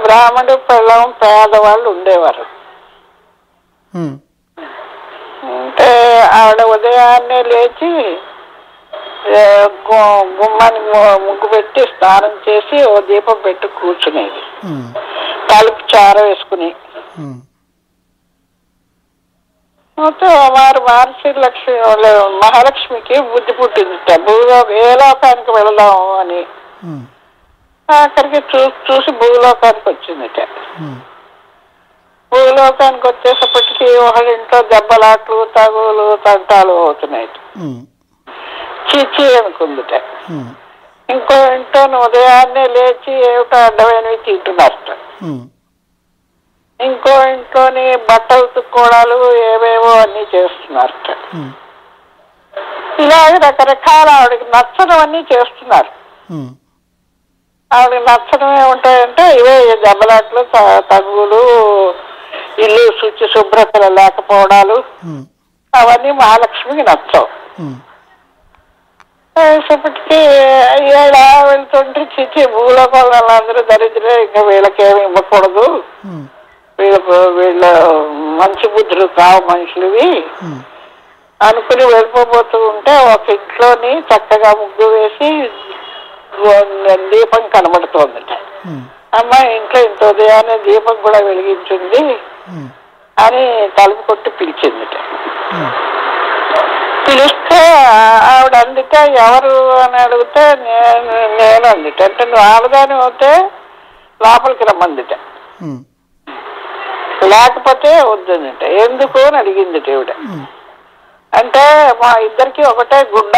బ్రాహ్మణుడు పిల్లం పేదవాళ్ళు ఉండేవారు. అంటే ఆవిడ ఉదయాన్నే లేచి గుమ్మాన్ని ముగ్గు పెట్టి స్నానం చేసి ఓ దీపం పెట్టి కూర్చునేది, తలుపు చార వేసుకుని. వారు మహాలక్ష్మికి బుద్ధి పుట్టింది, ఏ లోకానికి వెళదాము అని. అక్కడికి చూసి భూలోకానికి వచ్చిందిట. భూలోకానికి వచ్చేసప్పటికి ఒకరింట్లో దెబ్బలాట్లు, తగులు, తంటాలు అవుతున్నాయి. చీచి అనుకుందిట. ఇంకో ఇంట్లో ఉదయాన్నే లేచి ఏమిటో అడ్డమైనవి తింటున్నారట. ఇంకో ఇంట్లోని బట్టలు తుక్కోవడాలు ఏవేవో అన్ని చేస్తున్నారట. ఇలాగే రకరకాల ఆవిడకి నచ్చనివన్నీ చేస్తున్నారు. ఆవిడకి నచ్చడం ఏముంటాయంటే ఇవే దెబ్బలాట్లు, తగులు, ఇల్లు శుచి శుభ్రతలు లేకపోవడాలు, అవన్నీ మహాలక్ష్మికి నచ్చవు. ఇప్పటికీ ఇలా వెళ్తుంటే చిచ్చి భూలోకాల వాళ్ళందరూ దరిద్రే, ఇంకా వీళ్ళకేమి ఇవ్వకూడదు, వీళ్ళ మంచి బుద్ధులు కావు మనుషులవి అనుకుని వెళ్ళిపోతూ ఉంటే ఒక ఇంట్లోని చక్కగా ముగ్గు వేసి దీపం కనబడుతోందట. అమ్మాయి ఇంట్లో ఇంత ఉదయాన్నే దీపం కూడా వెలిగించింది అని తలుపు కొట్టి పిలిచిందిట. పిలిస్తే ఆవిడ అందుట ఎవరు అని అడిగితే నేను అందుట. అంటే నువ్వు ఆడదాని అవుతే లోపలికి రమ్మందిట, లేకపోతే వద్దందిట. ఎందుకు అని అడిగిందిట ఈవిడ. అంటే మా ఇద్దరికి ఒకటే గుడ్డ,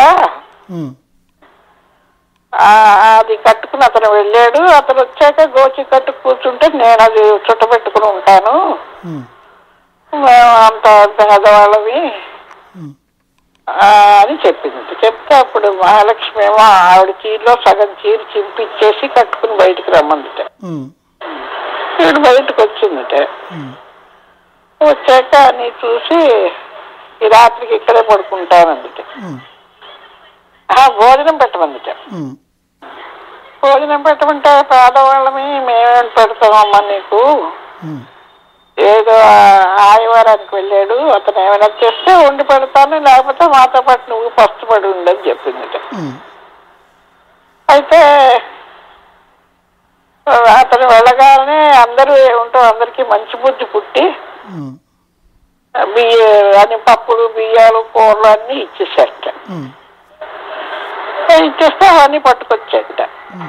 అది కట్టుకుని అతను వెళ్ళాడు, అతను వచ్చాక గోచి కట్టు కూర్చుంటే నేను అది చుట్టబెట్టుకుని ఉంటాను, మేము అంత పెద్దవాళ్ళవి అని చెప్పింది. చెప్తే అప్పుడు మహాలక్ష్మి ఏమో ఆవిడ చీరలో సగం చీర చింపిచ్చేసి కట్టుకుని బయటికి రమ్మందిట. ఈవిడ బయటకు వచ్చిందిట. వచ్చాక నీ చూసి ఈ రాత్రికి ఇక్కడే పడుకుంటానందిట. భోజనం పెట్టమందిట. భోజనం పెట్టమంటే పేదవాళ్ళమి మేమేం పెడతామమ్మా నీకు, ఏదో ఆదివారానికి వెళ్ళాడు అతను ఏమైనా చేస్తే వండి పెడతాను, లేకపోతే మాతో పాటు నువ్వు పస్తుపడి ఉండని చెప్పిందిట. అయితే అతను వెళ్ళగానే అందరూ ఏముంటో అందరికి మంచి బుద్ధి పుట్టి అని పప్పులు, బియ్యాలు, కూరలు అన్ని ఇచ్చేసారట. ఇచ్చేస్తే అవన్నీ పట్టుకొచ్చాట.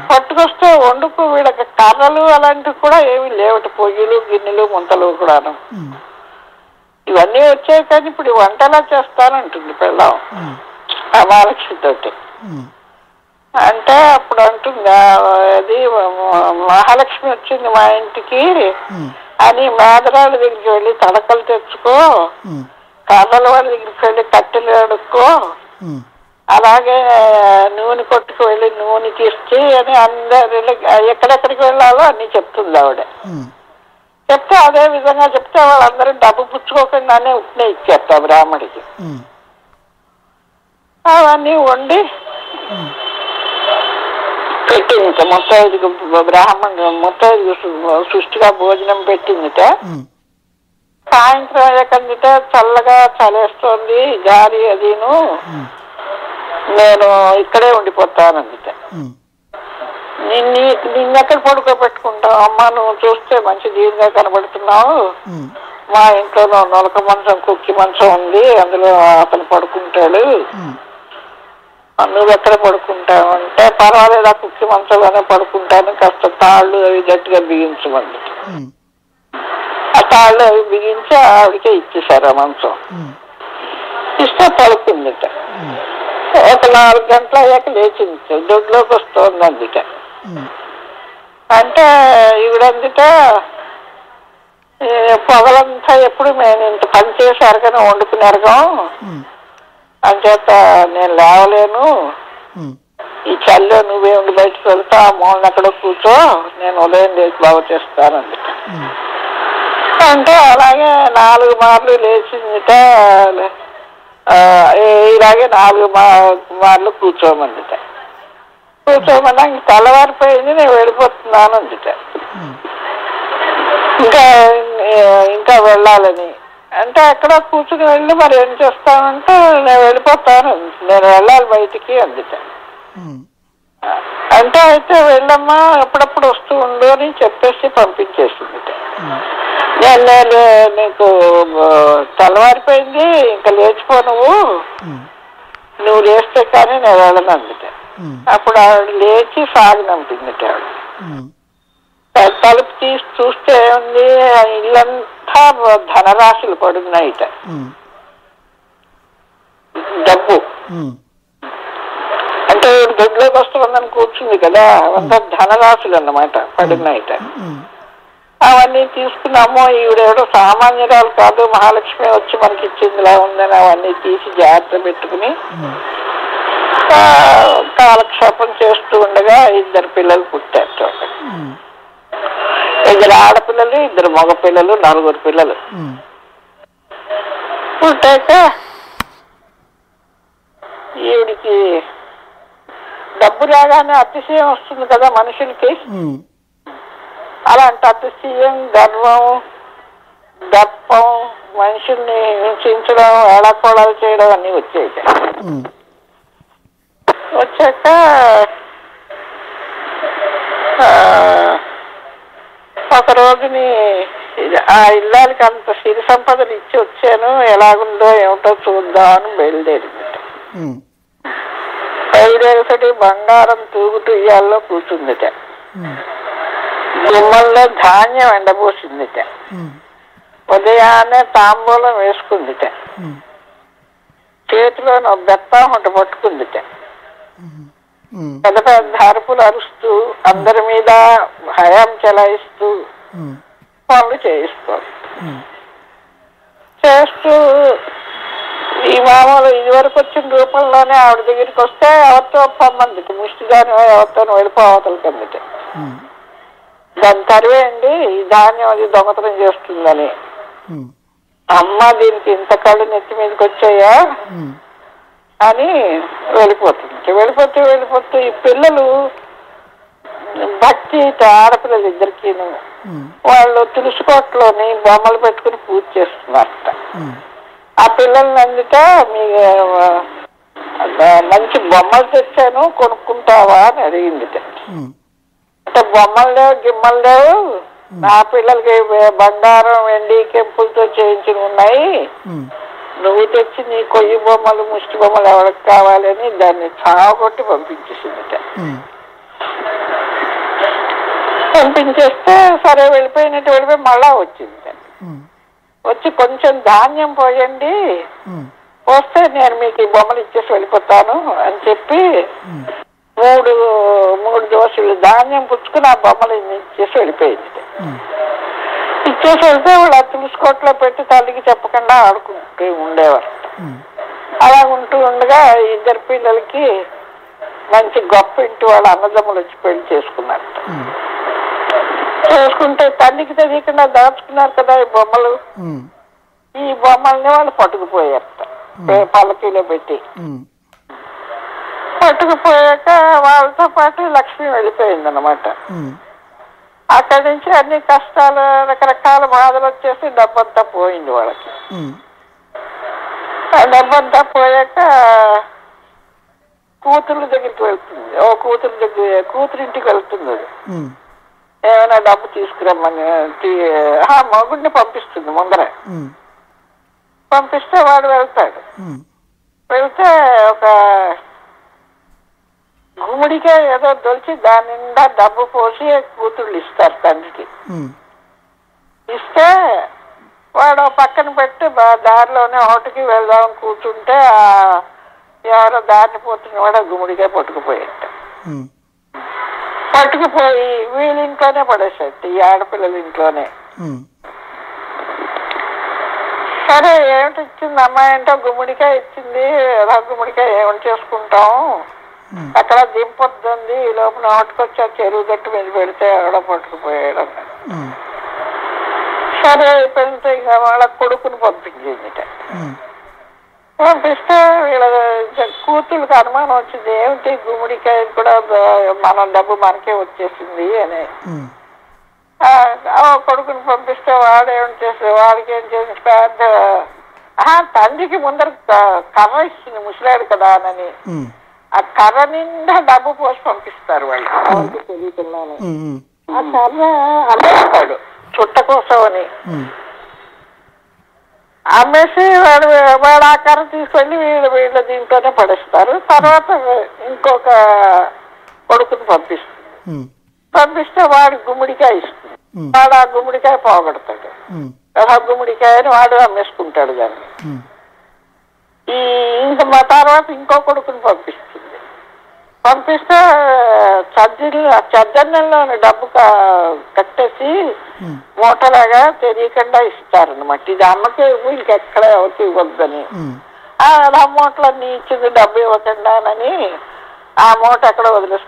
పట్టుకొస్తే వండుకు వీళ్ళకి కర్రలు అలాంటివి కూడా ఏమి లేవట, పొయ్యిలు, గిన్నెలు, ముంతలు కూడాను. ఇవన్నీ వచ్చాయి కానీ ఇప్పుడు వంటలా చేస్తానంటుంది పిల్లం ఆ మహాలక్ష్మితోటి. అంటే అప్పుడు అంటుంది అది మహాలక్ష్మి వచ్చింది మా ఇంటికి అని మేదరాళ్ళ దగ్గరికి వెళ్ళి తడకలు తెచ్చుకో, కర్రల వాళ్ళ దగ్గరికి వెళ్ళి కట్టెలు అడుక్కో, అలాగే నూనె కొట్టుకు వెళ్ళి నూనె తీసి అని అందరు ఎక్కడెక్కడికి వెళ్ళాలో అన్ని చెప్తుంది ఆవిడ. చెప్తే అదే విధంగా చెప్తే వాళ్ళందరూ డబ్బు పుచ్చుకోకుండానే ఉప్నే ఇచ్చేస్తా బ్రాహ్మడికి. అవన్నీ వండి పెట్టిందిట. ముత్తైదుకు ముత్తైదుకు సృష్టిగా భోజనం పెట్టిందిట. సాయంత్రం అయ్యాకందిట చల్లగా చలేస్తోంది, గాలి అదిను, నేను ఇక్కడే ఉండిపోతానందిట. నిన్నెక్కడ పడుకోబెట్టుకుంటావు అమ్మా, నువ్వు చూస్తే మంచి దీనిగా కనబడుతున్నావు, మా ఇంట్లో నొలక మంచం, కుక్కి మంచం ఉంది, అందులో అతను పడుకుంటాడు, నువ్వు ఎక్కడ పడుకుంటావు అంటే పర్వాలేదు ఆ కుక్కి మంచంలోనే పడుకుంటాను, కాస్త తాళ్ళు అవి గట్టిగా బిగించమంది. ఆ తాళ్ళు అవి బిగించి ఆవిడకే ఇచ్చేసారు ఆ మంచం. ఇస్తే పడుకుందిట. ఒక 4 గంటలు అయ్యాక లేచింది, దొడ్లోకి వస్తుంది అందుట. అంటే ఈవిడందుట పొగలంతా ఎప్పుడు మేము ఇంత పని చేశారు కానీ వండుకున్నారుగా, అంచేత నేను లేవలేను, ఈ చల్లో నువ్వే ఉండి బయటకు వెళ్తా, ఆ మూలన ఎక్కడో కూర్చో, నేను ఉదయం లేచి బాగు చేస్తానందుట. అంటే అలాగే 4 మార్లు లేచిందిట. ఇలాగే 4 మార్లు కూర్చోమందిట. కూర్చోమన్నా ఇంక తెల్లవారిపోయింది, నేను వెళ్ళిపోతున్నాను అందుట. ఇంకా ఇంకా వెళ్ళాలని అంటే అక్కడ కూర్చుని వెళ్ళి మరి ఏం చేస్తానంటే నేను వెళ్ళిపోతాను, నేను వెళ్ళాలి బయటికి అందుకే. అంటే అయితే వెళ్ళమ్మా ఎప్పుడప్పుడు వస్తూ ఉండు అని చెప్పేసి పంపించేసింది. నేను నీకు తెల్లవారిపోయింది ఇంకా లేచిపో, నువ్వు లేస్తే కానీ నేను వెళ్ళను అందుకే. అప్పుడు ఆవిడ లేచి సాగినంపింది. ఆవిడ తలుపు తీసి చూస్తే ఏముంది, ఇల్లంతా ధనరాశులు పడున్నాయిట, డబ్బు. అంటే దొడ్లోకి వస్తుందని కూర్చుంది కదా, అవంతా ధనరాశులు అన్నమాట పడున్నాయిట. అవన్నీ తీసుకున్నామో ఈవిడెవడో సామాన్యురాలు కాదు, మహాలక్ష్మి వచ్చి మనకి ఇచ్చిందిలా ఉందని అవన్నీ తీసి జాగ్రత్త పెట్టుకుని కాలక్షేపం చేస్తూ ఉండగా 2 పిల్లలు పుట్టారు. 2 ఆడపిల్లలు, 2 మగ పిల్లలు, 4 పిల్లలు పుట్టాక ఈవిడికి డబ్బు రాగానే అతిశయం వస్తుంది కదా మనుషులకి. అలాంటి అతిశయం, గర్వం, దర్పం, మనుషుల్ని హింసించడం, ఏడాకోళాలు చేయడం అన్నీ వచ్చాయి. వచ్చాక ఒక రోజుని ఆ ఇల్లాలకి అంత సిరి సంపదలు ఇచ్చి వచ్చాను, ఎలాగుందో ఏమిటో చూద్దామని బయలుదేరింది. బయలుదేరిసటి బంగారం తూగుతూ ఇయ్యాల్లో కూర్చుందిట. గుమ్మల్లో ధాన్యం ఎండబోసిందిట. ఉదయాన్నే తాంబూలం వేసుకుందిట. చేతిలో బెత్తం ఒకటి పట్టుకుందిట. పెద్ద పెద్ద అరుపులు అరుస్తూ అందరి మీద హయాం చెలాయిస్తూ పనులు చేయిస్తుంది. చేస్తూ ఈ మామూలు ఇదివరకు వచ్చిన రూపంలోనే ఆవిడ దగ్గరికి వస్తే ఎవరితో పొమ్మందికి ముష్టిదాని ఎవరితో వెళ్ళిపోవతలకి అందుట. దాన్ని తరివేయండి, ఈ ధాన్యం అది దొంగతనం చేస్తుందని. అమ్మ దీనికి ఇంత కళ్ళు నెత్తి మీదకి వచ్చాయా అని వెళ్ళిపోతుంది. వెళ్ళిపోతూ ఈ పిల్లలు భక్తి ఆడపిల్లలు 2కి వాళ్ళు తులసికోటలోని బొమ్మలు పెట్టుకుని పూజ చేస్తున్నారట. ఆ పిల్లల్ని అందుట మీ మంచి బొమ్మలు తెచ్చాను కొనుక్కుంటావా అని అడిగింది. అంటే బొమ్మలు లేవు, గిమ్మలు లేవు, నా పిల్లలకి బంగారం, వెండి, కెంపులతో చేయించి ఉన్నాయి, నువ్వు తెచ్చి నీ కొయ్యి బొమ్మలు, ముష్టి బొమ్మలు ఎవరికి కావాలని దాన్ని చావగొట్టి పంపించేసిందిట. పంపించేస్తే సరే వెళ్ళిపోయి మళ్ళా వచ్చింది. వచ్చి కొంచెం ధాన్యం పోయండి, పోస్తే నేను మీకు ఈ బొమ్మలు ఇచ్చేసి వెళ్ళిపోతాను అని చెప్పి 3 దోశలు ధాన్యం పుచ్చుకుని ఆ బొమ్మలు ఇచ్చేసి వెళ్ళిపోయింది. ఇచ్చేసి వెళ్తే వాళ్ళు తులసికోటలో పెట్టి తల్లికి చెప్పకుండా ఆడుకుంటూ ఉండేవారు. అలా ఉంటూ ఉండగా 2 పిల్లలకి మంచి గొప్ప ఇంటి వాళ్ళ అన్నదమ్ములు వచ్చి పెళ్లి చేసుకున్నారు. చేసుకుంటే తల్లికి తెలియకుండా దాచుకున్నారు కదా ఈ బొమ్మలు. ఈ బొమ్మల్ని వాళ్ళు పట్టుకుపోయారట పల్లకీలో పెట్టి. పట్టుకుపోయాక వాళ్ళతో పాటు లక్ష్మి వెళ్ళిపోయింది అన్నమాట. అక్కడి నుంచి అన్ని కష్టాలు, రకరకాల బాధలు వచ్చేసి డబ్బంతా పోయింది వాళ్ళకి. ఆ డబ్బంతా పోయాక కూతురు దగ్గరికి వెళ్తుంది. కూతురింటికి వెళ్తుంది. అది ఏమైనా డబ్బు తీసుకురమ్మని మగుడిని పంపిస్తుంది ముందర. పంపిస్తే వాడు వెళ్తాడు. వెళ్తే ఒక గుమ్మడికే ఏదో దొలిచి దాని నిండా డబ్బు పోసి కూతుళ్ళు ఇస్తారు తండ్రికి. ఇస్తే వాడు పక్కన పెట్టి దారిలోనే హోటల్కి వెళ్దాం కూర్చుంటే ఎవరో దారిని పోతున్న వాడు గుమ్మడికాయ పట్టుకుపోయేట. పట్టుకుపోయి వీళ్ళ ఇంట్లోనే పడేసేట, ఈ ఆడపిల్లల ఇంట్లోనే. సరే ఏమిటి ఇచ్చింది అమ్మాయి అంటే గుమ్మడికాయ ఇచ్చింది, గుమ్మడికాయ ఏమిటి చేసుకుంటాం, అక్కడ దింపొద్దుంది, ఈ లోపల హోటకొచ్చి ఆ చెరువు గట్టు మీద పెడితే ఎవడో పట్టుకుపోయాడు. సరే అయిపోయితే ఇక వాళ్ళ కొడుకుని పంపించింది. పంపిస్తే వీళ్ళ కూతుళ్ళకి అనుమానం వచ్చింది, ఏమిటి గుమ్మడికాయ కూడా మన డబ్బు మనకే వచ్చేసింది అని. కొడుకుని పంపిస్తే వాడేం చేస్తే వాడికి ఏం చేసి పెద్ద తండ్రికి ముందర కర్ర ఇస్తుంది ముసలాడు కదా అని ఆ కర్ర నిండా డబ్బు పోసి పంపిస్తారు వాళ్ళు. ఎవరికి తెలియకున్నాను ఆ కర్ర అమ్మేస్తాడు చుట్ట కోసం అని. అమ్మేసి వాడు ఆ కర్ర తీసుకెళ్ళి వీళ్ళ దీంట్లోనే పడేస్తారు. తర్వాత ఇంకొక కొడుకుని పంపిస్తే వాడు గుమ్మడికాయ ఇస్తుంది. వాడు ఆ గుమ్మడికాయ పోగొడతాడు. ఆ గుమ్మడికాయని వాడు అమ్మేసుకుంటాడు దాన్ని. ఇంకా మా తర్వాత ఇంకో కొడుకుని పంపిస్తే చద్దన్నంలో డబ్బు కట్టేసి మూటలాగా తెలియకుండా ఇస్తారనమాట. ఇది అమ్మకి ఇంకెక్కడ ఎవరికి ఇవ్వద్దని. ఆ మూటలన్నీ ఇచ్చింది డబ్బు ఇవ్వకుండానని ఆ మూట ఎక్కడ వదిలేసి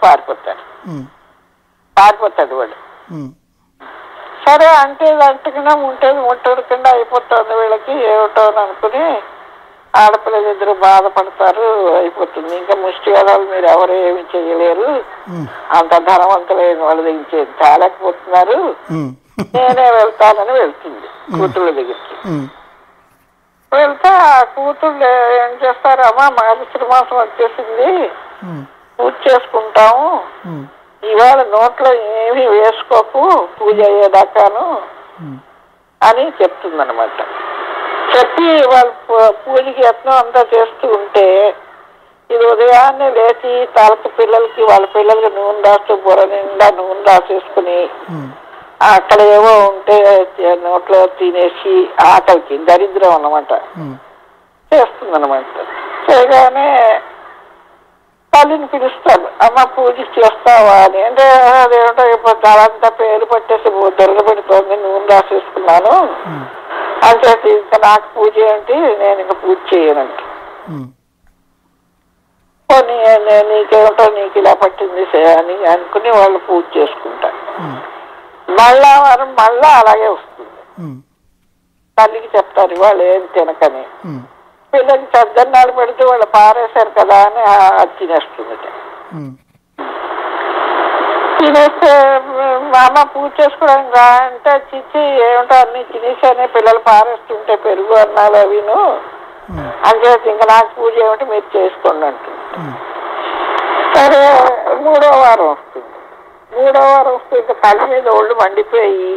పారిపోతాడు వాడు. సరే అంటే అంటకుండా ముట్టకుండా అయిపోతుంది వీళ్ళకి ఏమిటో అని అనుకుని ఆడపిల్లలు ఇద్దరు బాధపడతారు. అయిపోతుంది. ఇంకా ముష్టి వేదాలు మీరు ఎవరు ఏమి చేయలేరు, అంత ధనవంతులైన వాళ్ళు చాలేకపోతున్నారు, నేనే వెళ్తానని వెళ్తుంది కూతుళ్ళ దగ్గరికి. వెళ్తే ఆ కూతుళ్ళు ఏం చేస్తారు, అమ్మా మార్గశిర మాసం వచ్చేసింది, పూజ చేసుకుంటాము, ఇవాళ నోట్లో ఏమీ వేసుకోకు పూజ అయ్యేదాకాను అని చెప్తుందనమాట. చెప్పి వాళ్ళు పూజకి యత్నం అంతా చేస్తూ ఉంటే ఇది ఉదయాన్నే లేచి తలకు పిల్లలకి వాళ్ళ పిల్లలకి నూనె రాస్తూ బుర్ర నిండా నూనె రాసేసుకుని అక్కడ ఏవో ఉంటే నోట్లో తినేసి ఆకలికి దరిద్రం అన్నమాట చేస్తుందన్నమాట. చేయగానే తల్లిని పిలుస్తాడు, అమ్మ పూజ చేస్తావా అని. అంటే అదేమిటో ఇప్పుడు తలంతా పేరు పట్టేసి దొరక పెడుతోంది, నూనె రాసేసుకున్నాను అంటే ఇంకా నాకు పూజ ఏంటి, నేను ఇంకా పూజ చేయనంట. నీకేమిటో నీకు ఇలా పట్టింది అని అనుకుని వాళ్ళు పూజ చేసుకుంటారు. మళ్ళా అలాగే వస్తుంది. తల్లికి చెప్తారు వాళ్ళు ఏం తినకని. పిల్లలకి చద్దన్నాలు పెడితే వాళ్ళు పారేశారు కదా అని అది తినేస్తుంది. తినేస్తే మా అమ్మ పూజ చేసుకోవడానికి రా అంటే చిచ్చి ఏమిటో అన్ని తినేసానే పిల్లలు పారేస్తుంటే పెరుగు అన్నాలు అవిను అంటే ఇంకా నాకు పూజ ఏమిటి మీరు చేసుకోండి అంటుంది. సరే మూడో వారం వస్తుంది. ఇంకా తల్లి మీద ఒళ్ళు మండిపోయి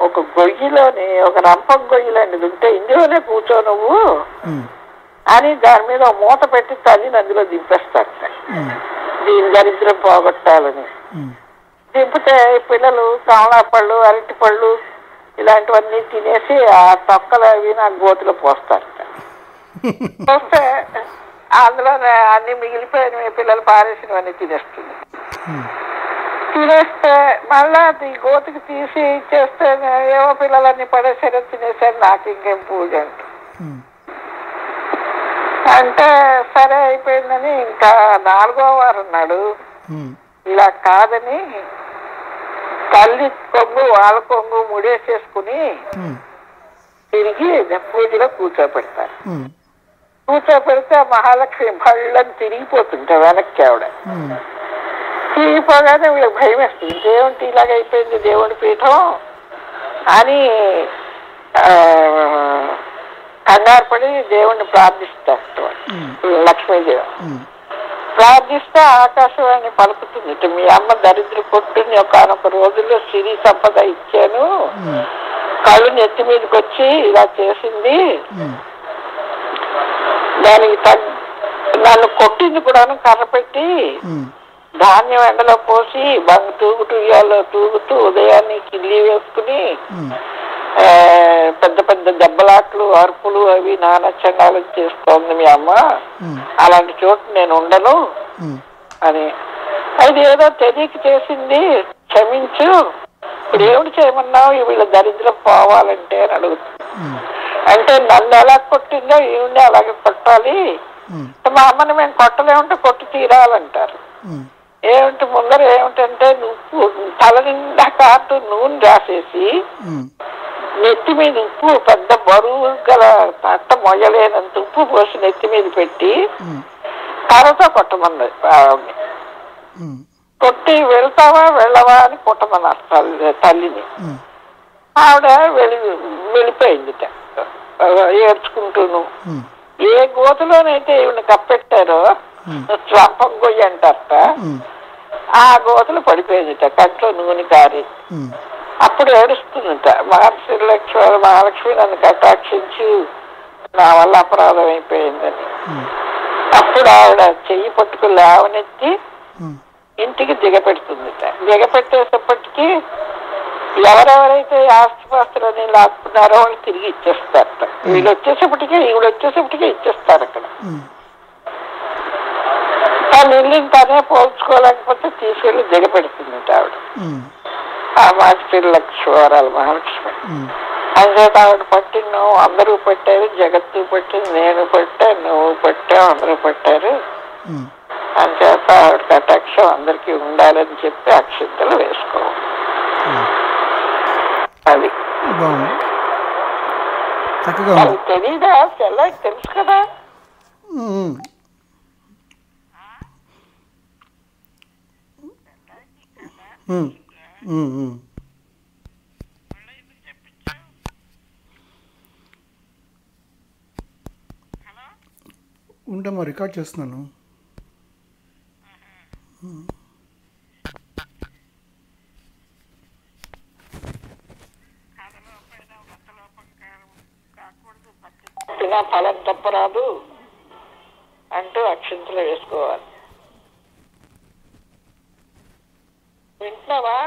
ఒక గొయ్యిలోని ఒక రంపం గొయ్యిలోని ఉంటే ఇందులోనే కూర్చో నువ్వు అని దాని మీద మూత పెట్టి తల్లిని అందులో దింపేస్తారట. దీని దరిద్రం పోగొట్టాలని దింపితే పిల్లలు కమలా పళ్ళు అరటి పళ్ళు ఇలాంటివన్నీ తినేసి ఆ తొక్కలు అవి నా గోతులో పోస్తారట. పోస్తే అందులో అన్ని మిగిలిపోయిన పిల్లలు పారేసినవన్నీ తినేస్తుంది. తినేస్తే మళ్ళా ఈ గోతికి తీసి ఇచ్చేస్తే ఏవో పిల్లలన్నీ పడేసారో తినేసారు, నాకు ఇంకేం పూజ అంటే సరే అయిపోయిందని ఇంకా 4వ వారం నాడు ఇలా కాదని తల్లి కొంగు వాళ్ళ కొంగు ముడేసేసుకుని తిరిగి పూజలో కూర్చోపెడతారు. కూర్చోపెడితే మహాలక్ష్మి భళ్ళని తిరిగిపోతుంటా వెనక్కి ఆవిడ. తిరిగిపోగానే వీళ్ళకి భయం వేస్తుంది, దేవుడి ఇలాగ అయిపోయింది దేవుడి పీఠం అని కంగారు పడి దేవుణ్ణి ప్రార్థిస్తారు. లక్ష్మీదేవి ప్రార్థిస్తే ఆకాశవాణి పలుకుతుంది, మీ అమ్మ దరిద్ర కొట్టుని ఒకనొక రోజుల్లో సిరి సంపద ఇచ్చాను, కళ్ళు నెత్తి మీదకి వచ్చి ఇలా చేసింది, దానికి నన్ను కొట్టింది కూడాను కర్ర పెట్టి ధాన్యం ఎండలో పోసి తూగుటూయాల్లో తూగుతూ ఉదయాన్ని కిల్లి వేసుకుని పెద్ద పెద్ద దెబ్బలాట్లు అరుపులు అవి నానచండాలు చేసుకోండి మీ అమ్మ, అలాంటి చోటు నేను ఉండను అని. అది ఏదో తెలియక చేసింది, క్షమించు, ఇప్పుడు ఏమిటి చేయమన్నావు, వీళ్ళ దరిద్రం పోవాలంటే అని అడుగుతుంది. అంటే నన్ను ఎలా కొట్టిందో ఈవిడ్ని అలాగే కొట్టాలి, మా అమ్మని మేము కొట్టలేమంటే కొట్టి తీరాలంటారు. ఏమిటి ముందర ఏమిటంటే ఉప్పు తల నిండా కాటు నూనె రాసేసి నెత్తి మీద ఉప్పు పెద్ద బరువు గల అట్ట మొయ్యలేనంత ఉప్పు పోసి నెత్తి మీద పెట్టి కర్రతో కొట్టమన్నది. కొట్టి వెళ్తావా వెళ్ళవా అని కొట్టమన్నారు తల్లిని. ఆవిడ వెళ్ళిపోయిందిట ఏడ్చుకుంటూను. ఏ గోతులోనైతే ఈవిడ కప్పెట్టారో స్వాపం గొయ్యి అంటారట, ఆ గోతులు పడిపోయిందిట, కంట్లో నూనె కారి. అప్పుడు ఏడుస్తుందిట, మహాలక్ష్మి నన్ను కటాక్షించి నా వల్ల అపరాధం అయిపోయిందని. అప్పుడు ఆవిడ చెయ్యి పట్టుకు లేవనెత్తి ఇంటికి దిగపెడుతుందిట. దిగపెట్టేటప్పటికీ ఎవరెవరైతే ఆస్తిపాస్తులని లాక్కున్నారో వాళ్ళు తిరిగి ఇచ్చేస్తారట. ఈవిడ వచ్చేసప్పటికే ఇచ్చేస్తారు అక్కడ. తను ఇల్లుని తనే పోల్చుకోలేకపోతే తీసుకెళ్లి దిగపెడుతుందిట ఆవిడ. ఆ మాస్టర్ లక్ష్మీవరాలు మహాలక్ష్మి. అంచేత ఆవిడ పట్టిన అందరూ పట్టారు, జగత్తు పట్టింది, నేను పట్టా, నువ్వు పట్టావు, అందరూ పట్టారు. అంచేత ఆవిడ కటాక్షం అందరికీ ఉండాలని చెప్పి అక్షింతలు వేసుకోవాలి. అది తెలీదా? చెల్లకి తెలుసు కదా. ఉంటామా, రికార్డ్ చేస్తున్నాను. ఫలం తప్పరాదు అంటూ అక్షింతలు వేసుకోవాలి. వింటున్నావా?